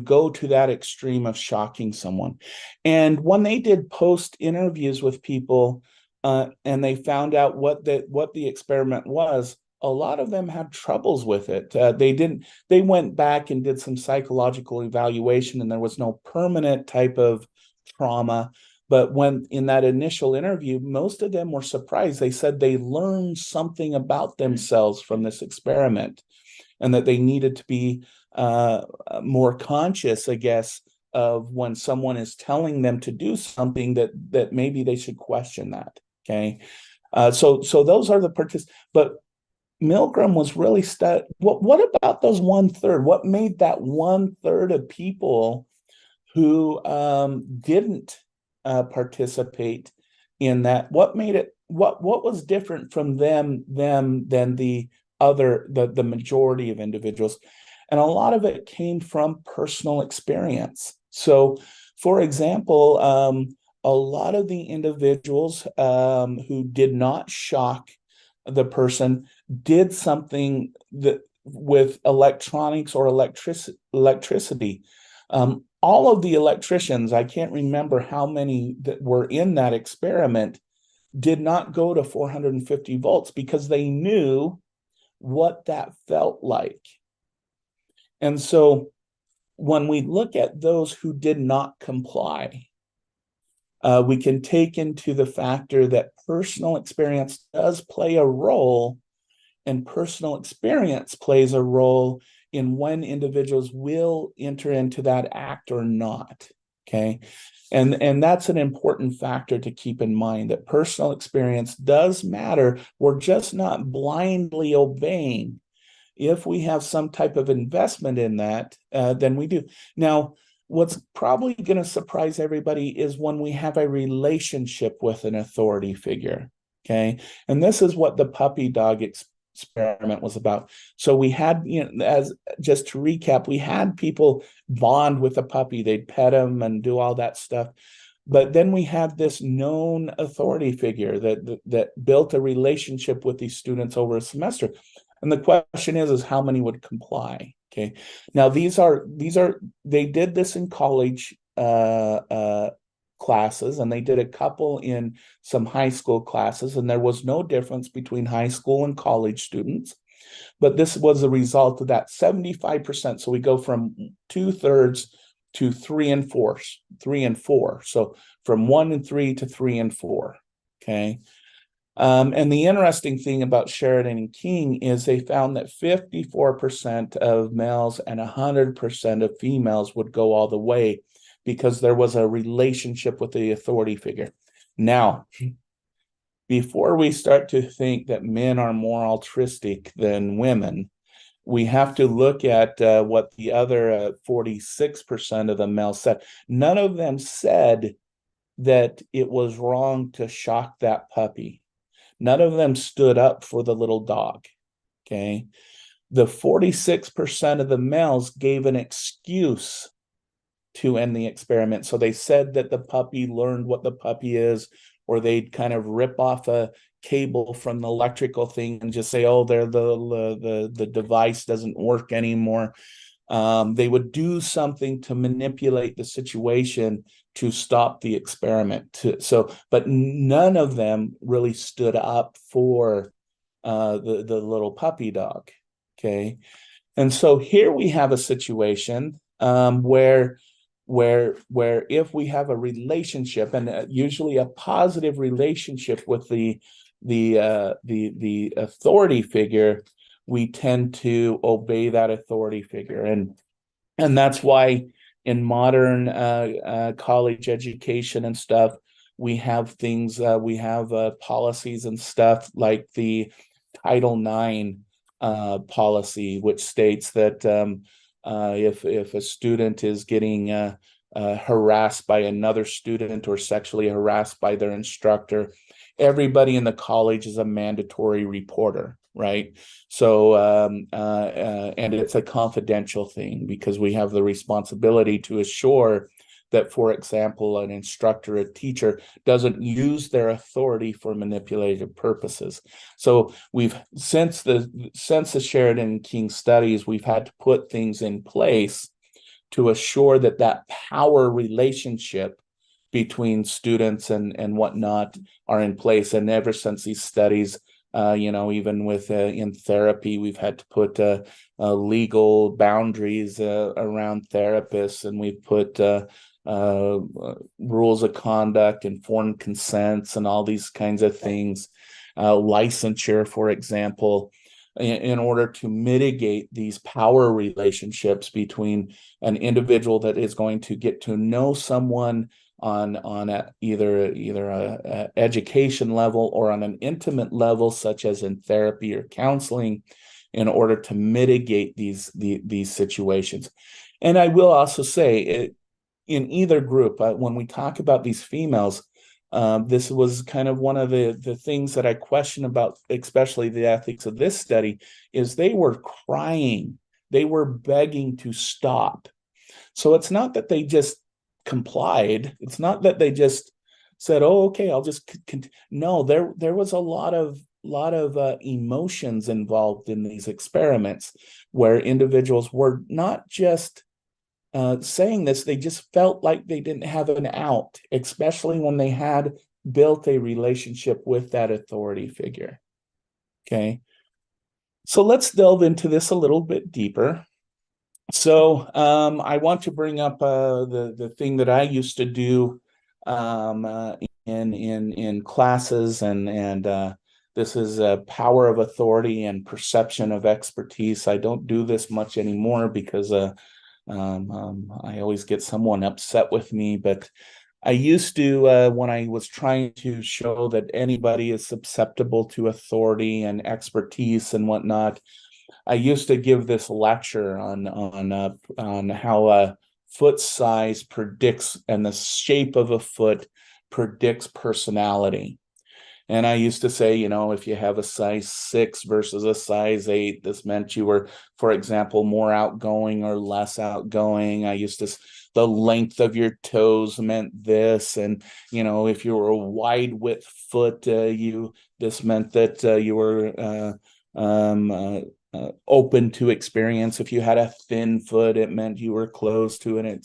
go to that extreme of shocking someone. And when they did post interviews with people, and they found out what the experiment was, a lot of them had troubles with it. They went back and did some psychological evaluation, and there was no permanent type of trauma. But when in that initial interview, most of them were surprised. They said they learned something about themselves from this experiment, and that they needed to be more conscious, I guess, of when someone is telling them to do something, that maybe they should question that. Okay, so those are the participants. But Milgram was really what about those 1/3? What made that 1/3 of people who didn't participate in that? What made it? What was different from them than the majority of individuals? And a lot of it came from personal experience. So, for example, a lot of the individuals who did not shock the person did something that with electronics or electricity. All of the electricians, I can't remember how many that were in that experiment, did not go to 450 volts because they knew what that felt like. And so when we look at those who did not comply, we can take into the factor that personal experience does play a role, and personal experience plays a role in when individuals will enter into that act or not. Okay. And that's an important factor to keep in mind, that personal experience does matter. We're just not blindly obeying. If we have some type of investment in that, then we do. Now, what's probably going to surprise everybody is when we have a relationship with an authority figure. Okay. And this is what the puppy dog experiment was about. So we had, as just to recap, we had people bond with a puppy, they'd pet him and do all that stuff. But then we had this known authority figure that built a relationship with these students over a semester. And the question is how many would comply? Okay. Now they did this in college classes, and they did a couple in some high school classes, and there was no difference between high school and college students. But this was a result of that 75%. So we go from 2/3 to 3 and 4. So from 1 and 3 to 3 and 4. Okay. And the interesting thing about Sheridan and King is they found that 54% of males and 100% of females would go all the way because there was a relationship with the authority figure. Now, before we start to think that men are more altruistic than women, we have to look at what the other 46% of the males said. None of them said that it was wrong to shock that puppy. None of them stood up for the little dog. Okay. The 46% of the males gave an excuse to end the experiment. So they said that the puppy learned what the puppy is, or they'd kind of rip off a cable from the electrical thing and just say, oh, the device doesn't work anymore. They would do something to manipulate the situation to stop the experiment. But none of them really stood up for the little puppy dog. Okay, and so here we have a situation where if we have a relationship, and usually a positive relationship with the authority figure, we tend to obey that authority figure, and that's why in modern college education and stuff, we have things, we have policies and stuff like the Title IX policy, which states that if a student is getting harassed by another student or sexually harassed by their instructor, everybody in the college is a mandatory reporter, right? So, and it's a confidential thing because we have the responsibility to assure that, for example, an instructor, a teacher doesn't use their authority for manipulative purposes. So since the Sheridan King studies, we've had to put things in place to assure that power relationship between students and whatnot are in place. And ever since these studies, even with in therapy, we've had to put legal boundaries around therapists, and we've put rules of conduct, informed consents, and all these kinds of things, licensure, for example, in order to mitigate these power relationships between an individual that is going to get to know someone on either a education level or on an intimate level, such as in therapy or counseling, in order to mitigate these situations. And I will also say, in either group, when we talk about these females, this was kind of one of the things that I question about, especially the ethics of this study, is they were crying. They were begging to stop. So it's not that they just complied. It's not that they just said, "Oh, okay, I'll just continue." No, there was a lot of emotions involved in these experiments, where individuals were not just saying this, they just felt like they didn't have an out, especially when they had built a relationship with that authority figure. Okay, so let's delve into this a little bit deeper. So I want to bring up the thing that I used to do in classes, and this is power of authority and perception of expertise. I don't do this much anymore because I always get someone upset with me, but I used to, when I was trying to show that anybody is susceptible to authority and expertise and whatnot, I used to give this lecture on how a foot size predicts, and the shape of a foot predicts personality. And I used to say, if you have a size 6 versus a size 8, this meant you were, for example, more outgoing or less outgoing. The length of your toes meant this. And, if you were a wide width foot, this meant that you were open to experience. If you had a thin foot, it meant you were closed to an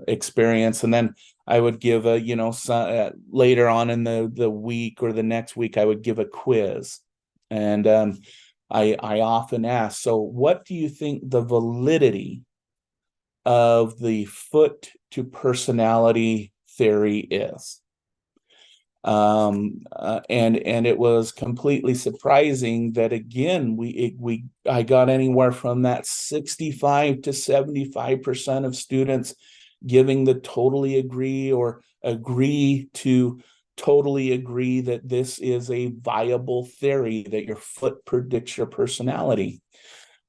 experience. And then I would give later on in the week or the next week, I would give a quiz. And I often ask, so what do you think the validity of the foot to personality theory is? And it was completely surprising that, again, I got anywhere from that 65 to 75% of students giving the totally agree or agree to totally agree that this is a viable theory, that your foot predicts your personality.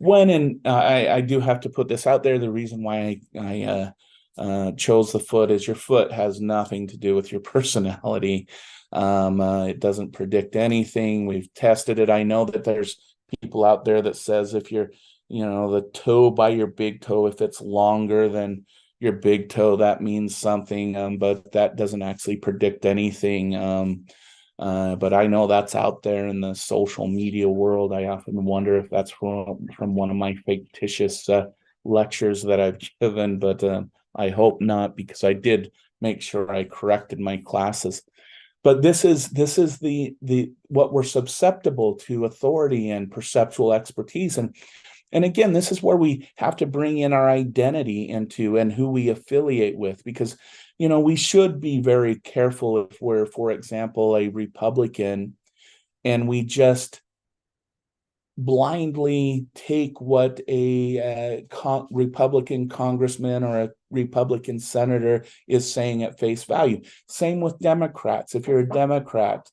I do have to put this out there, the reason why chose the foot is your foot has nothing to do with your personality. It doesn't predict anything. We've tested it. I know that there's people out there that says if you're, the toe by your big toe, if it's longer than your big toe, that means something, but that doesn't actually predict anything. But I know that's out there in the social media world. I often wonder if that's from one of my fictitious lectures that I've given, but I hope not, because I did make sure I corrected my classes. But this is the what we're susceptible to: authority and perceptual expertise. And again, this is where we have to bring in our identity into and who we affiliate with, because we should be very careful if we're, for example, a Republican, and we just blindly take what a Republican congressman or a Republican senator is saying at face value. Same with Democrats. If you're a Democrat,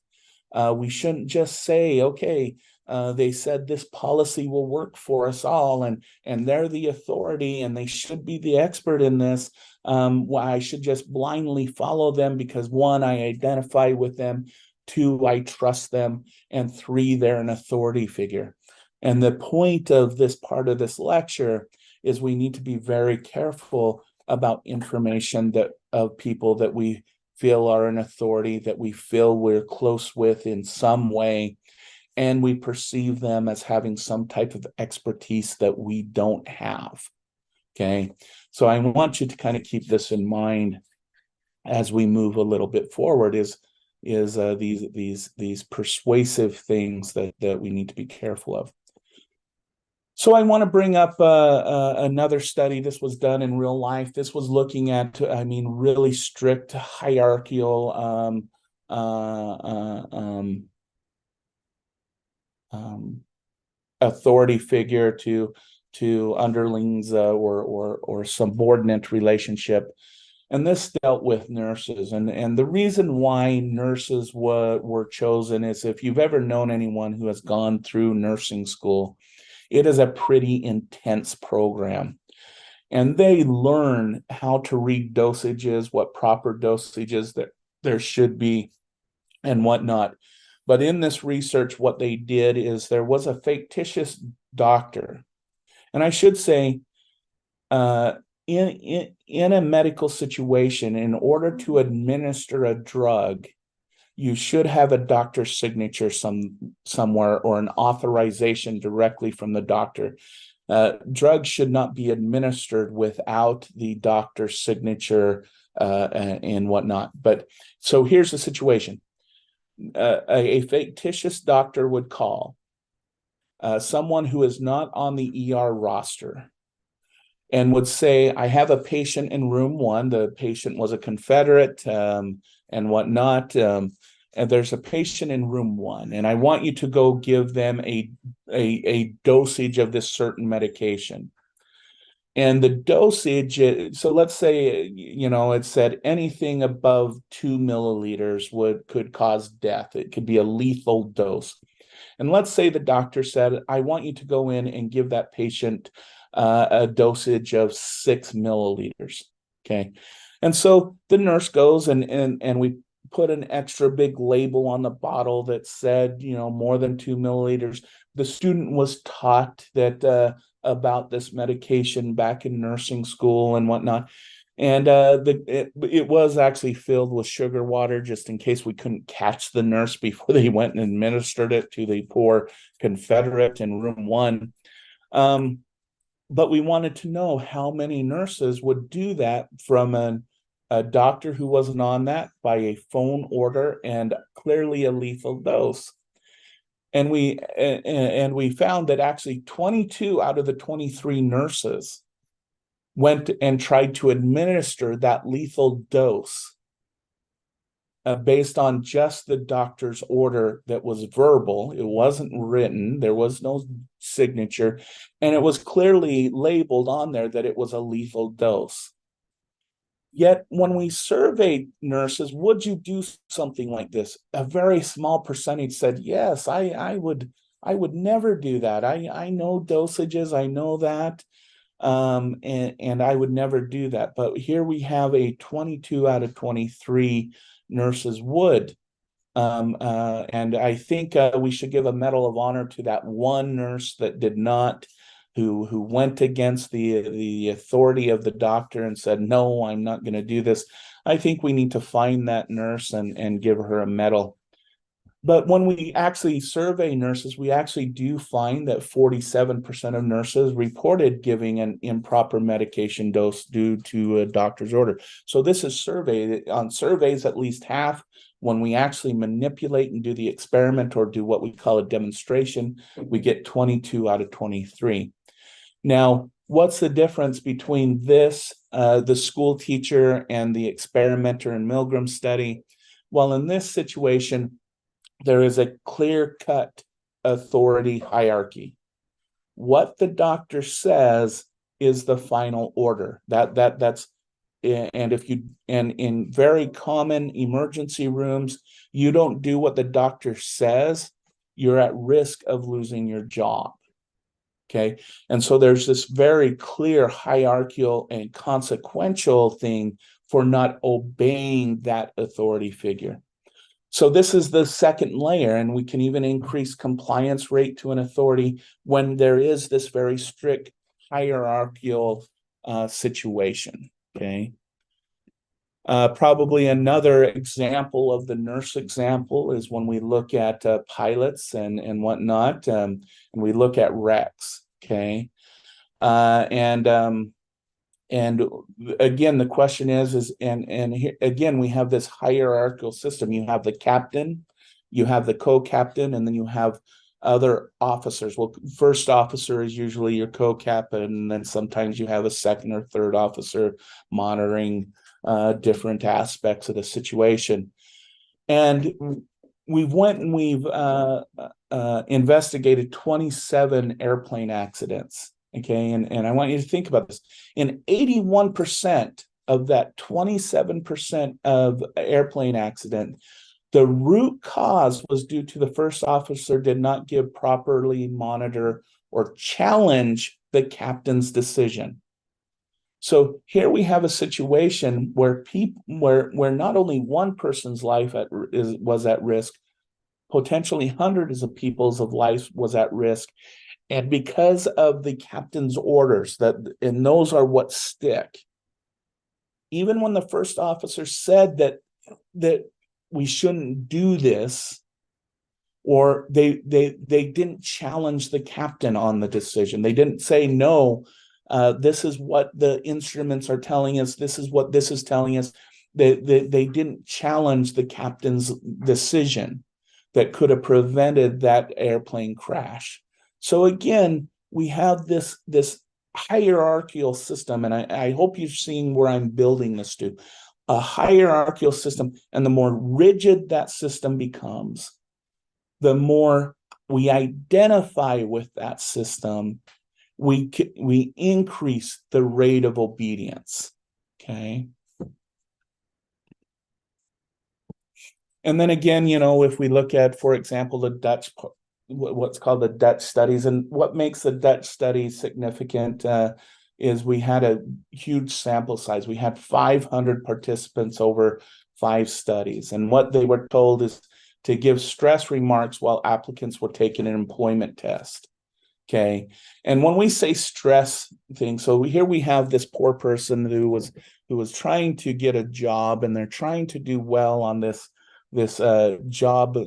we shouldn't just say, okay, they said this policy will work for us all, and they're the authority and they should be the expert in this. I should just blindly follow them because, one, I identify with them, two, I trust them, and three, they're an authority figure. And the point of this part of this lecture is we need to be very careful about information that of people that we feel are an authority, that we feel we're close with in some way, and we perceive them as having some type of expertise that we don't have. Okay, so I want you to kind of keep this in mind as we move a little bit forward. Is these persuasive things that we need to be careful of. So I want to bring up another study. This was done in real life. This was looking at, really strict hierarchical authority figure to underlings or subordinate relationship. And this dealt with nurses. And the reason why nurses were chosen is, if you've ever known anyone who has gone through nursing school, it is a pretty intense program. And they learn how to read dosages, what proper dosages there should be, and whatnot. But in this research, what they did is there was a fictitious doctor. And I should say, in a medical situation, in order to administer a drug, you should have a doctor's signature somewhere, or an authorization directly from the doctor. Drugs should not be administered without the doctor's signature and whatnot. But so here's the situation. A fictitious doctor would call someone who is not on the ER roster and would say, I have a patient in room 1. The patient was a Confederate and whatnot. And there's a patient in room 1, and I want you to go give them a dosage of this certain medication. And the dosage, so let's say, it said anything above 2 milliliters could cause death. It could be a lethal dose. And let's say the doctor said, I want you to go in and give that patient a dosage of 6 milliliters. Okay. And so the nurse goes and we put an extra big label on the bottle that said, more than 2 milliliters. The student was taught that about this medication back in nursing school and whatnot. And it was actually filled with sugar water, just in case we couldn't catch the nurse before they went and administered it to the poor Confederate in room 1. But we wanted to know how many nurses would do that from a doctor who wasn't on that, by a phone order, and clearly a lethal dose. And we found that actually 22 out of the 23 nurses went and tried to administer that lethal dose based on just the doctor's order that was verbal. It wasn't written. There was no signature. And it was clearly labeled on there that it was a lethal dose. Yet when we surveyed nurses, would you do something like this? A very small percentage said, yes, I would never do that. I know dosages, I know that. And I would never do that. But here we have a 22 out of 23 nurses would. And I think we should give a medal of honor to that one nurse that did not, who went against the authority of the doctor and said, no, I'm not going to do this. I think we need to find that nurse and give her a medal. But when we actually survey nurses, we actually do find that 47% of nurses reported giving an improper medication dose due to a doctor's order. So this is surveyed on surveys, at least half. When we actually manipulate and do the experiment or do what we call a demonstration, we get 22 out of 23. Now, what's the difference between this, the school teacher, and the experimenter and Milgram study? Well, in this situation, there is a clear-cut authority hierarchy. What the doctor says is the final order. That's and if you and in very common emergency rooms, you don't do what the doctor says, you're at risk of losing your job. Okay. And so there's this very clear hierarchical and consequential thing for not obeying that authority figure. So this is the second layer, and we can even increase compliance rate to an authority when there is this very strict hierarchical situation, okay? Probably another example of the nurse example is when we look at pilots and whatnot, and we look at wrecks, okay? And again, the question is here, again, we have this hierarchical system. You have the captain, you have the co-captain, and then you have other officers. Well, first officer is usually your co-captain, and then sometimes you have a second or third officer monitoring different aspects of the situation. And we've investigated 27 airplane accidents. Okay, and I want you to think about this. In 81% of that 27% of airplane accident, the root cause was due to the first officer did not give properly monitor or challenge the captain's decision. So here we have a situation where where not only one person's life was at risk, potentially hundreds of people's lives was at risk. And because of the captain's orders, and those are what stick, even when the first officer said that we shouldn't do this, or they didn't challenge the captain on the decision. They didn't say, no, this is what the instruments are telling us. This is what this is telling us. They didn't challenge the captain's decision that could have prevented that airplane crash. So again, we have this hierarchical system, and I hope you've seen where I'm building this to. A hierarchical system, and the more rigid that system becomes, the more we identify with that system, we increase the rate of obedience, okay? And then again, if we look at, for example, the Dutch, what's called the Dutch studies, and what makes the Dutch studies significant is we had a huge sample size. We had 500 participants over 5 studies. And what they were told is to give stress remarks while applicants were taking an employment test. Okay. And when we say stress thing, so here we have this poor person who was trying to get a job, and they're trying to do well on this job,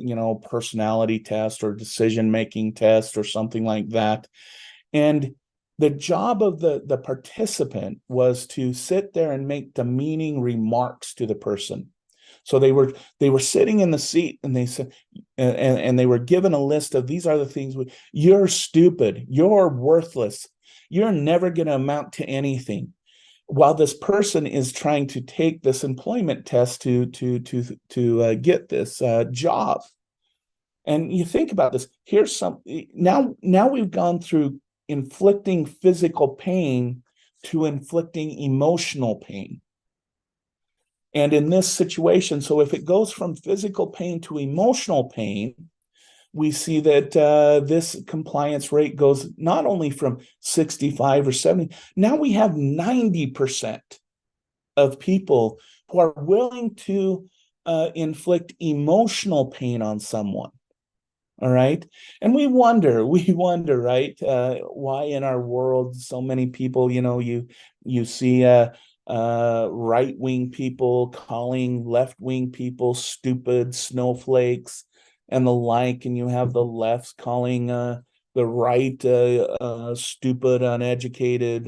personality test or decision-making test or something like that. And the job of the participant was to sit there and make demeaning remarks to the person. So they were sitting in the seat, and they said, and they were given a list of, these are the things. You're stupid, you're worthless, you're never going to amount to anything, while this person is trying to take this employment test to get this job. And you think about this. Here's now we've gone through inflicting physical pain to inflicting emotional pain. And in this situation, so if it goes from physical pain to emotional pain, we see that this compliance rate goes not only from 65 or 70, now we have 90% of people who are willing to inflict emotional pain on someone. All right. And we wonder, right? Why in our world so many people, you see right-wing people calling left-wing people stupid snowflakes and the like, and you have the left calling the right stupid, uneducated,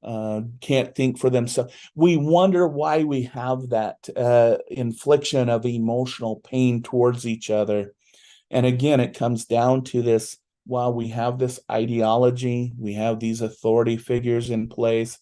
can't think for themselves. We wonder why we have that infliction of emotional pain towards each other. And again, it comes down to this: while we have this ideology, we have these authority figures in place,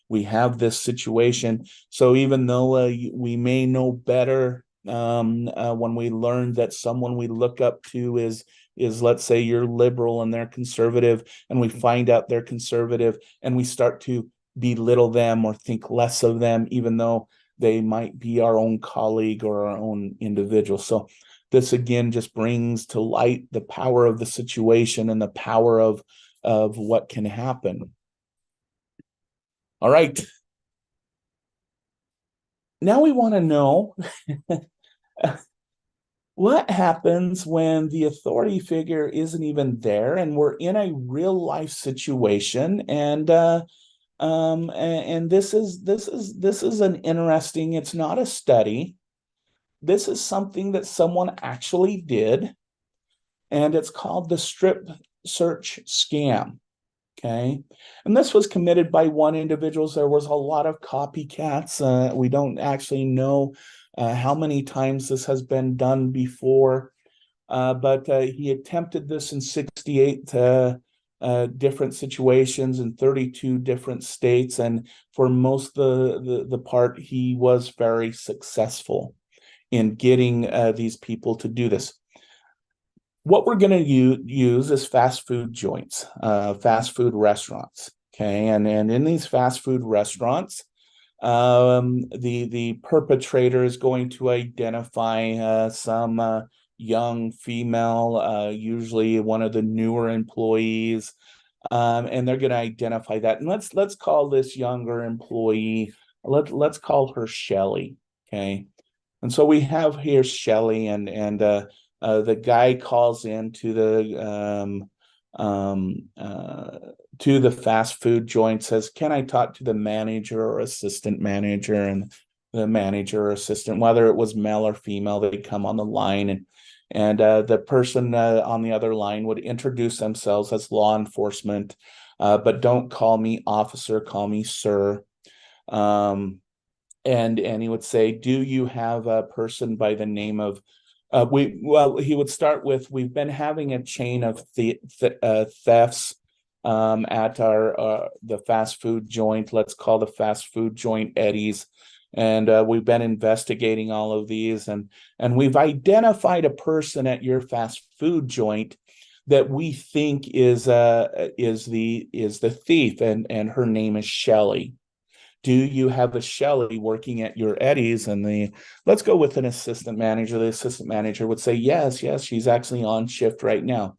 we have this situation. So even though we may know better, when we learn that someone we look up to is, let's say, you're liberal and they're conservative, and we find out they're conservative, and we start to belittle them or think less of them, even though they might be our own colleague or our own individual. So this again just brings to light the power of the situation and the power of what can happen. All right. Now we want to know what happens when the authority figure isn't even there and we're in a real life situation. And this is an interesting, it's not a study. This is something that someone actually did, and it's called the strip search scam. Okay. And this was committed by one individual. There was a lot of copycats. We don't actually know how many times this has been done before, but he attempted this in 68 different situations in 32 different states. And for most of the part, he was very successful in getting these people to do this. What we're going to use is fast food joints, fast food restaurants. Okay. And in these fast food restaurants, the perpetrator is going to identify some young female, usually one of the newer employees, and they're going to identify that. And let's call this younger employee, let's call her Shelly. Okay. And so we have here Shelly, and the guy calls in to the fast food joint, says, "Can I talk to the manager or assistant manager?" And the manager or assistant, whether it was male or female, they come on the line, and the person on the other line would introduce themselves as law enforcement, but don't call me officer, call me sir. And he would say, "Do you have a person by the name of he would start with, we've been having a chain of thefts at our the fast food joint. Let's call the fast food joint Eddie's, and we've been investigating all of these, and we've identified a person at your fast food joint that we think is the thief, and her name is Shelly. Do you have a Shelly working at your Eddie's?" And let's go with an assistant manager. The assistant manager would say, yes, she's actually on shift right now.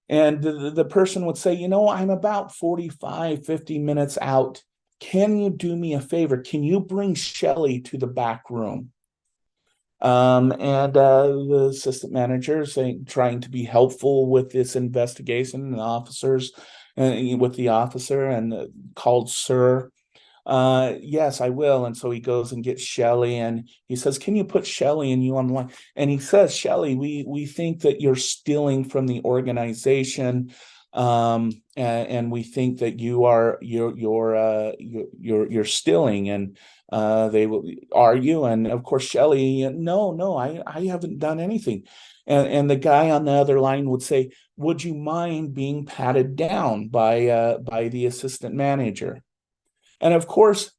And the person would say, I'm about 45, 50 minutes out. Can you do me a favor? Can you bring Shelly to the back room? And the assistant manager is trying to be helpful with this investigation, and the officers, with the officer, and called sir. Yes, I will. And so he goes and gets Shelly, and he says, "Can you put Shelly and you on the line?" And he says, "Shelly, we think that you're stealing from the organization, and we think that you're stealing." And they will, "Are you?" And of course, Shelly, "No, I haven't done anything." And the guy on the other line would say, "Would you mind being patted down by the assistant manager?" And of course,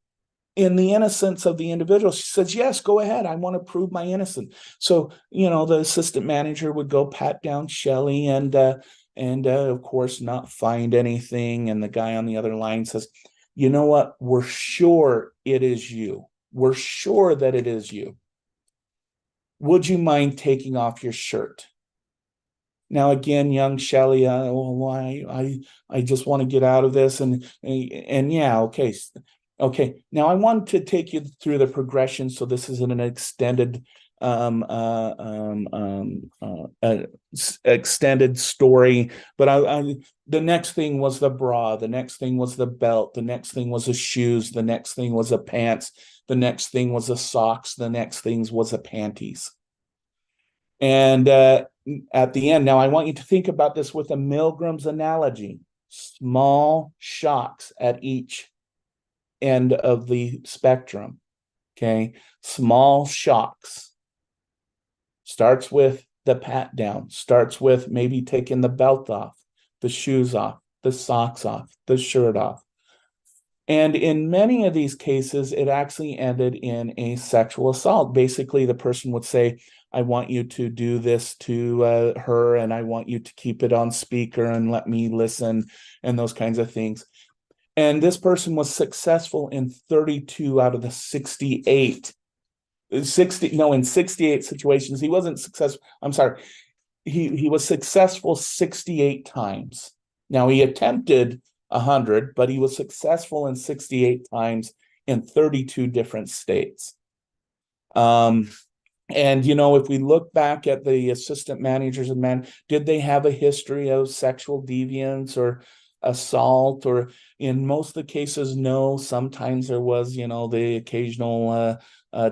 in the innocence of the individual, she says, "Yes, go ahead. I want to prove my innocence." So, the assistant manager would go pat down Shelly, and of course not find anything. And the guy on the other line says, "You know what? We're sure it is you. We're sure that it is you. Would you mind taking off your shirt?" Now again, young Shelley, I just want to get out of this, and yeah, okay, okay. Now I want to take you through the progression, so this isn't an extended um uh um um extended story, but the next thing was the bra, the next thing was the belt, the next thing was the shoes, the next thing was the pants, the next thing was the socks, the next things was the panties. And at the end, now I want you to think about this with a Milgram's analogy: small shocks at each end of the spectrum. Okay, small shocks. Starts with the pat down, starts with maybe taking the belt off, the shoes off, the socks off, the shirt off. And in many of these cases, it actually ended in a sexual assault. Basically, the person would say, I want you to do this to her, and I want you to keep it on speaker and let me listen, and those kinds of things. And this person was successful in 32 out of the 68. 60, no, in 68 situations. He wasn't successful. I'm sorry. He was successful 68 times. Now he attempted 100, but he was successful in 68 times in 32 different states. And if we look back at the assistant managers and did they have a history of sexual deviance or assault? Or in most of the cases, no. Sometimes there was, the occasional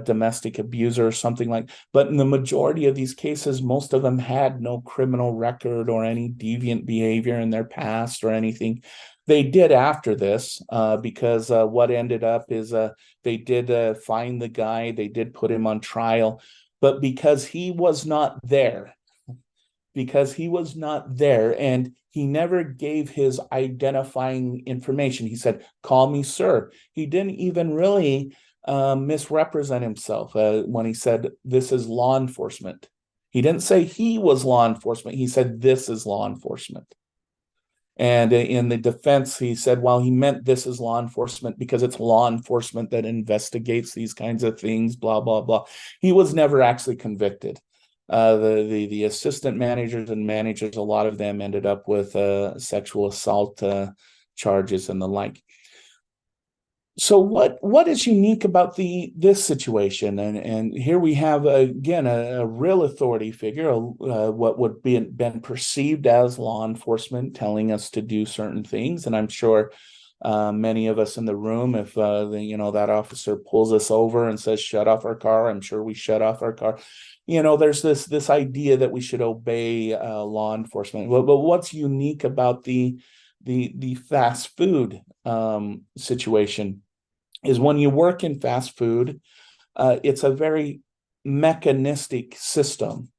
domestic abuser or something like. But in the majority of these cases, most of them had no criminal record or any deviant behavior in their past or anything. They did after this, because what ended up is they did find the guy, they did put him on trial, but because he was not there, and he never gave his identifying information. He said, call me sir. He didn't even really misrepresent himself when he said, this is law enforcement. He didn't say he was law enforcement. He said, this is law enforcement. And in the defense, he said, well, he meant this is law enforcement because it's law enforcement that investigates these kinds of things, blah, blah, blah. He was never actually convicted. The assistant managers and managers, a lot of them ended up with sexual assault charges and the like. So what is unique about this situation? And here we have again a real authority figure, what would be been perceived as law enforcement telling us to do certain things. And I'm sure many of us in the room, if that officer pulls us over and says shut off our car, I'm sure we shut off our car. There's this idea that we should obey law enforcement. But what's unique about the fast food situation is when you work in fast food, it's a very mechanistic system.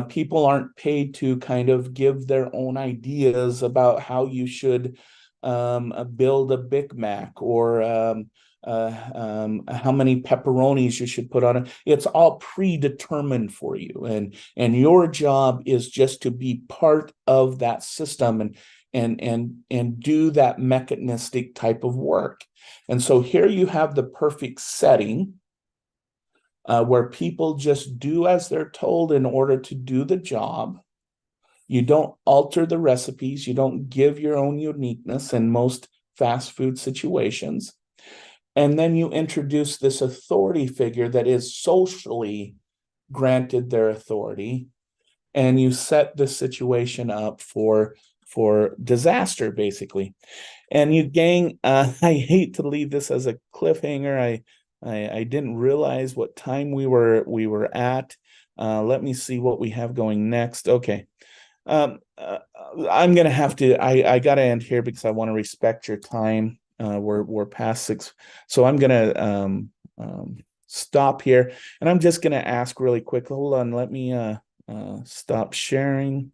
People aren't paid to kind of give their own ideas about how you should build a Big Mac, or how many pepperonis you should put on it. It's all predetermined for you, and your job is just to be part of that system and do that mechanistic type of work. And so here you have the perfect setting where people just do as they're told in order to do the job. You don't alter the recipes. You don't give your own uniqueness in most fast food situations. And then you introduce this authority figure that is socially granted their authority, and you set the situation up for disaster, basically. And you gang, I hate to leave this as a cliffhanger. I didn't realize what time we were at. Let me see what we have going next. Okay. I'm gonna have to. I gotta end here because I want to respect your time. We're past 6, so I'm gonna stop here, and I'm just gonna ask really quick. Hold on, let me stop sharing,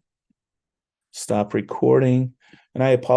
stop recording, and I apologize.